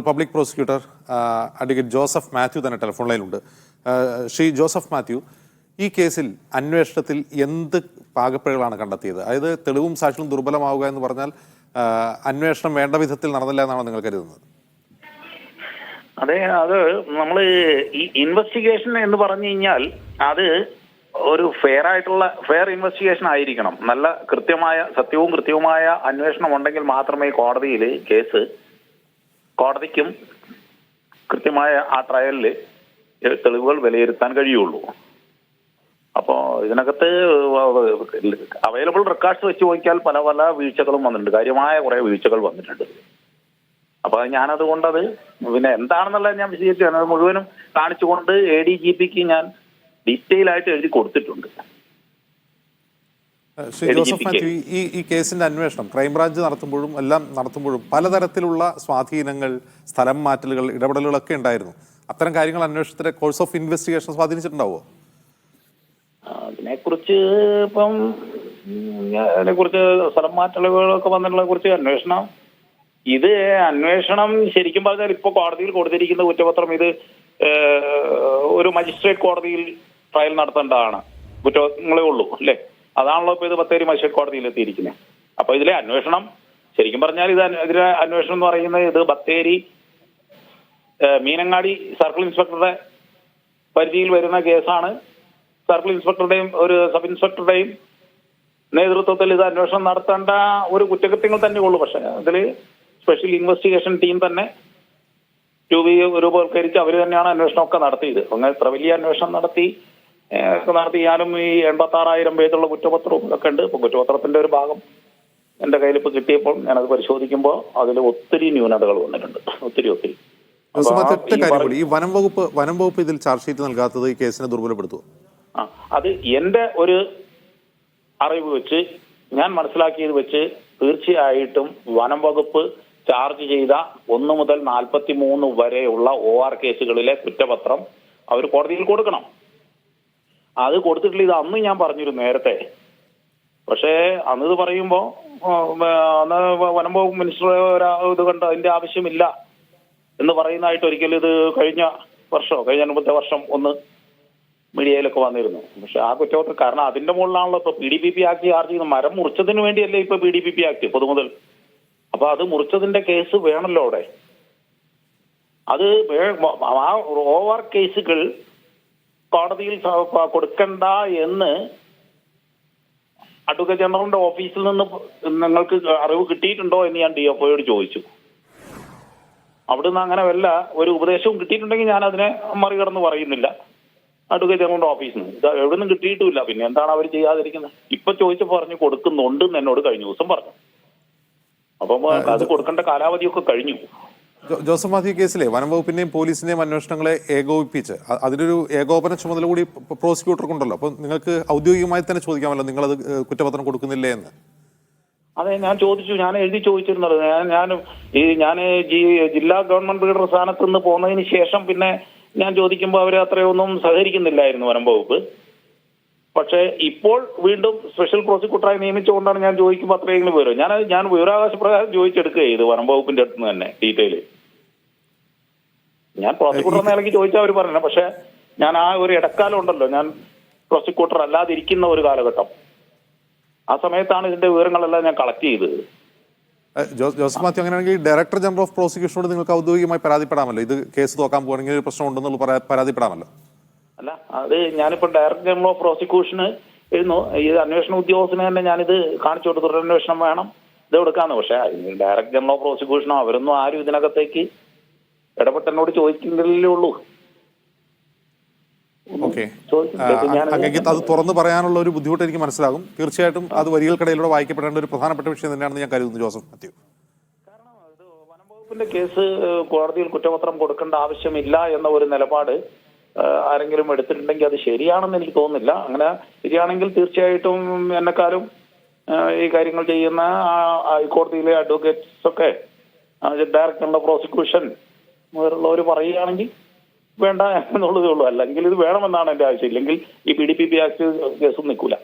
Public prosecutor advocate Joseph Mathew തന്നെ telephone ലൈനിലുണ്ട്. Shri Joseph Mathew, ഈ കേസിൽ അന്വേഷണത്തിൽ എന്ത് പാകപ്പിഴകളാണ് കണ്ടെത്തിയത്? അതായത് തെളിവും സാക്ഷ്യവും ദുർബലമാവുക എന്ന് പറഞ്ഞാൽ അന്വേഷണം വേണ്ട വിധത്തിൽ നടന്നില്ല എന്നാണ് നിങ്ങൾ കരുതുന്നത്? അതെ, അത് നമ്മൾ ഈ ഇൻവെസ്റ്റിഗേഷൻ എന്ന് പറഞ്ഞു കഴിഞ്ഞാൽ അത് ഒരു ഫെയർ ഇൻവെസ്റ്റിഗേഷൻ ആയിരിക്കണം. നല്ല കൃത്യമായ സത്യവും കൃത്യവുമായ അന്വേഷണം ഉണ്ടെങ്കിൽ മാത്രമേ കോടതിയിൽ കോടതിക്കും കൃത്യമായ ആ ട്രയലിൽ തെളിവുകൾ വിലയിരുത്താൻ കഴിയുള്ളൂ. അപ്പോൾ ഇതിനകത്ത് അവൈലബിൾ റെക്കോർഡ്സ് വെച്ച് നോക്കിയാൽ പല പല വീഴ്ചകളും വന്നിട്ടുണ്ട്, കാര്യമായ കുറെ വീഴ്ചകൾ വന്നിട്ടുണ്ട്. അപ്പൊ ഞാനതുകൊണ്ടത് പിന്നെ എന്താണെന്നുള്ളത് ഞാൻ വിശദീകരിച്ചു മുഴുവനും കാണിച്ചുകൊണ്ട് ADGPക്ക് ഞാൻ ഡീറ്റെയിൽ ആയിട്ട് എഴുതി കൊടുത്തിട്ടുണ്ട്. ശ്രീ ജോസഫ് മാത്യു, ഈ കേസിന്റെ അന്വേഷണം ക്രൈംബ്രാഞ്ച് നടത്തുമ്പോഴും പലതരത്തിലുള്ള സ്വാധീനങ്ങൾ, സ്ഥലം മാറ്റലുകൾ, ഇടപെടലുകളൊക്കെ ഉണ്ടായിരുന്നു. അത്തരം കാര്യങ്ങൾ അന്വേഷണത്തിന്റെ കോഴ്സ് ഓഫ് ഇൻവെസ്റ്റിഗേഷൻ സ്വാധീനിച്ചിട്ടുണ്ടാവോ? അതിനെക്കുറിച്ച് സ്ഥലം മാറ്റലുകളൊക്കെ വന്നിട്ടുള്ള കുറിച്ച് അന്വേഷണം ശരിക്കും പറഞ്ഞാൽ ഇപ്പൊ കോടതിയിൽ കൊടുത്തിരിക്കുന്ന കുറ്റപത്രം ഇത് ഒരു മജിസ്ട്രേറ്റ് കോടതിയിൽ ട്രയൽ നടത്തേണ്ടതാണ്. കുറ്റങ്ങളേ ഉള്ളൂ അല്ലേ? അതാണല്ലോ ഇപ്പൊ ഇത് ബത്തേരി മജിസ്ട്രേറ്റ് കോടതിയിൽ എത്തിയിരിക്കുന്നത്. അപ്പൊ ഇതിലെ അന്വേഷണം ശരിക്കും പറഞ്ഞാൽ ഇതിലെ അന്വേഷണം എന്ന് പറയുന്നത് ഇത് ബത്തേരി മീനങ്ങാടി സർക്കിൾ ഇൻസ്പെക്ടറുടെ പരിധിയിൽ വരുന്ന കേസാണ്. സർക്കിൾ ഇൻസ്പെക്ടറുടെയും ഒരു സബ് ഇൻസ്പെക്ടറുടെയും നേതൃത്വത്തിൽ ഇത് അന്വേഷണം നടത്തേണ്ട ഒരു കുറ്റകൃത്യങ്ങൾ തന്നെ ഉള്ളൂ. പക്ഷെ അതിൽ സ്പെഷ്യൽ ഇൻവെസ്റ്റിഗേഷൻ ടീം തന്നെ രൂപവൽക്കരിച്ച് അവർ തന്നെയാണ് അന്വേഷണമൊക്കെ നടത്തിയത്. അങ്ങനെ ഇത്ര വലിയ അന്വേഷണം നടത്തിയാലും ഈ 86,000 പേജുള്ള കുറ്റപത്രവും ഒക്കെ ഉണ്ട്. ഇപ്പൊ കുറ്റപത്രത്തിന്റെ ഒരു ഭാഗം എന്റെ കയ്യിൽ ഇപ്പൊ കിട്ടിയപ്പോൾ ഞാനത് പരിശോധിക്കുമ്പോൾ അതിൽ ഒത്തിരി ന്യൂനതകൾ വന്നിട്ടുണ്ട്. ഒത്തിരി ഈ വനം വകുപ്പ് ഇതിൽ ചാർജ് ഷീറ്റ് നൽകാത്തത് ഈ കേസിനെ ദുർബലപ്പെടുത്തുമോ? അത് എന്റെ ഒരു അറിവ് വെച്ച്, ഞാൻ മനസ്സിലാക്കിയത് വെച്ച് തീർച്ചയായിട്ടും വനം വകുപ്പ് ചാർജ് ചെയ്ത 1 മുതൽ 43 വരെയുള്ള OR കേസുകളിലെ കുറ്റപത്രം അവർ കോടതിയിൽ കൊടുക്കണം. അത് കൊടുത്തിട്ടില്ല. ഇത് അന്ന് ഞാൻ പറഞ്ഞിരുന്നു നേരത്തെ. പക്ഷേ അന്നത് പറയുമ്പോ അന്ന് വനം വകുപ്പ് മിനിസ്റ്റർ ഇത് കണ്ട് അതിന്റെ ആവശ്യമില്ല എന്ന് പറയുന്നതായിട്ട് ഒരിക്കലും ഇത് കഴിഞ്ഞ മുമ്പത്തെ വർഷം ഒന്ന് മീഡിയയിലൊക്കെ വന്നിരുന്നു. പക്ഷെ ആ കുറ്റപത്രം കാരണം അതിന്റെ മുകളിലാണല്ലോ ഇപ്പൊ PDPP ആക്ട് ചാർജ് ചെയ്യുന്നത്. മരം മുറിച്ചതിന് വേണ്ടിയല്ലേ ഇപ്പൊ PDPP ആക്ട് പൊതുമുതൽ. അപ്പൊ അത് മുറിച്ചതിന്റെ കേസ് വേണമല്ലോ അവിടെ. അത് ആ OR കേസുകൾ കോടതിയിൽ കൊടുക്കണ്ട എന്ന് അഡ്വക്കേറ്റ് ജനറലിന്റെ ഓഫീസിൽ നിന്ന് നിങ്ങൾക്ക് അറിവ് കിട്ടിയിട്ടുണ്ടോ എന്ന് ഞാൻ DFOയോട് ചോദിച്ചു. അവിടുന്ന് അങ്ങനെ വല്ല ഒരു ഉപദേശവും കിട്ടിയിട്ടുണ്ടെങ്കിൽ ഞാൻ അതിനെ മറികടന്ന് പറയുന്നില്ല. അഡ്വക്കേറ്റ് ജനറലിന്റെ ഓഫീസിൽ നിന്ന് ഇത് എവിടെ നിന്നും കിട്ടിയിട്ടുമില്ല. പിന്നെ എന്താണ് അവർ ചെയ്യാതിരിക്കുന്നത്? ഇപ്പൊ ചോദിച്ചു പറഞ്ഞു കൊടുക്കുന്നുണ്ടെന്ന് എന്നോട് കഴിഞ്ഞ ദിവസം പറഞ്ഞു. അപ്പം അത് കൊടുക്കേണ്ട കാലാവധിയൊക്കെ കഴിഞ്ഞു. ജോസഫ് മാത്യു, കേസിലെ വനം വകുപ്പിന്റെയും പോലീസിന്റെയും അന്വേഷണങ്ങളെ ഏകോപിപ്പിച്ച് അതിനൊരു ഏകോപന ചുമതല കൂടി പ്രോസിക്യൂട്ടർക്കുണ്ടല്ലോ. അപ്പൊ നിങ്ങൾക്ക് ഔദ്യോഗികമായി തന്നെ ചോദിക്കാമല്ലോ നിങ്ങളത് കുറ്റപത്രം കൊടുക്കുന്നില്ലേ എന്ന്. അതെ, ഞാൻ ചോദിച്ചു. ഞാൻ എഴുതി ചോദിച്ചിരുന്നത്. ഞാൻ ജില്ലാ ഗവൺമെന്റ് ലീഡർ സ്ഥാനത്ത് നിന്ന് പോകുന്നതിന് ശേഷം പിന്നെ ഞാൻ ചോദിക്കുമ്പോൾ അവർ അത്രയൊന്നും സഹകരിക്കുന്നില്ലായിരുന്നു വനം വകുപ്പ്. പക്ഷെ ഇപ്പോൾ വീണ്ടും സ്പെഷ്യൽ പ്രോസിക്യൂട്ടറായി നിയമിച്ചുകൊണ്ടാണ് ഞാൻ ചോദിക്കുമ്പോൾ അത്രയെങ്കിലും വരും. ഞാൻ വിവരാവകാശ പ്രകാരം ചോദിച്ചെടുക്കുക ചെയ്തു വനം വകുപ്പിന്റെ അടുത്ത് നിന്ന് തന്നെ ഡീറ്റെയിൽ. ഞാൻ പ്രോസിക്യൂട്ടർ എന്ന നിലയ്ക്ക് ചോദിച്ചാൽ അവർ പറഞ്ഞു. പക്ഷെ ഞാൻ ആ ഒരു ഇടക്കാലം ഉണ്ടല്ലോ, ഞാൻ പ്രോസിക്യൂട്ടർ അല്ലാതിരിക്കുന്ന ഒരു കാലഘട്ടം, ആ സമയത്താണ് ഇതിന്റെ വിവരങ്ങളെല്ലാം ഞാൻ കളക്ട് ചെയ്തത്. ജോസഫ് മാത്യു, അങ്ങനെയാണെങ്കിൽ ഡയറക്ടർ ജനറൽ ഓഫ് പ്രോസിക്യൂഷനോട് നിങ്ങൾക്ക് ഔദ്യോഗികമായി പരാതിപ്പെടാമല്ലോ. ഇത് കേസ് തോക്കാൻ പോകണമെങ്കിൽ ഒരു പ്രശ്നം ഉണ്ടെന്നുള്ള പരാതിപ്പെടാമല്ലോ. അല്ല, അത് ഞാനിപ്പോ ഡയറക്ടർ ജനറൽ ഓഫ് പ്രോസിക്യൂഷന് എഴുതുന്നു. ഈ അന്വേഷണ ഉദ്യോഗസ്ഥന് തന്നെ ഞാനിത് കാണിച്ചു കൊടുത്തു, തുടരന്വേഷണം വേണം, ഇത് കൊടുക്കാന്ന്. പക്ഷെ ഡയറക്ടർ ജനറൽ ഓഫ് പ്രോസിക്യൂഷനോ അവരൊന്നും ആരും ഇതിനകത്തേക്ക് ഇടപെട്ടെന്നോട് ചോദിക്കുന്നതല്ലേ ഉള്ളൂ. അത് തുറന്നു പറയാനുള്ള ഒരു ബുദ്ധിമുട്ട് എനിക്ക് മനസ്സിലാകും. തീർച്ചയായിട്ടും അത് വരികൾക്കിടയിലൂടെ വായിക്കപ്പെടേണ്ട ഒരു പ്രധാനപ്പെട്ട വിഷയം തന്നെയാണെന്ന് ഞാൻ കരുതുന്നു ജോസഫ് മാത്യു. കാരണം ഇത് വനം വകുപ്പിന്റെ കേസ് കോടതിയിൽ കുറ്റപത്രം കൊടുക്കേണ്ട ആവശ്യമില്ല എന്ന ഒരു നിലപാട് ആരെങ്കിലും എടുത്തിട്ടുണ്ടെങ്കിൽ അത് ശരിയാണെന്ന് എനിക്ക് തോന്നുന്നില്ല. അങ്ങനെ ശരിയാണെങ്കിൽ തീർച്ചയായിട്ടും എന്നെക്കാളും ഈ കാര്യങ്ങൾ ചെയ്യുന്ന ഹൈക്കോടതിയിലെ അഡ്വക്കേറ്റ്സ് ഒക്കെ ഡയറക്ടർ പ്രോസിക്യൂഷൻ മുതലുള്ളവർ പറയുകയാണെങ്കിൽ വേണ്ട എന്നുള്ളതേ ഉള്ളൂ. അല്ലെങ്കിൽ ഇത് വേണമെന്നാണ് എന്റെ ആവശ്യം. ഇല്ലെങ്കിൽ ഈ PDPP ആക്ട് കേസും നിൽക്കൂല.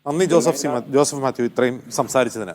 നന്ദി ജോസഫ് മാത്യു ഇത്രയും സംസാരിച്ചതിന്.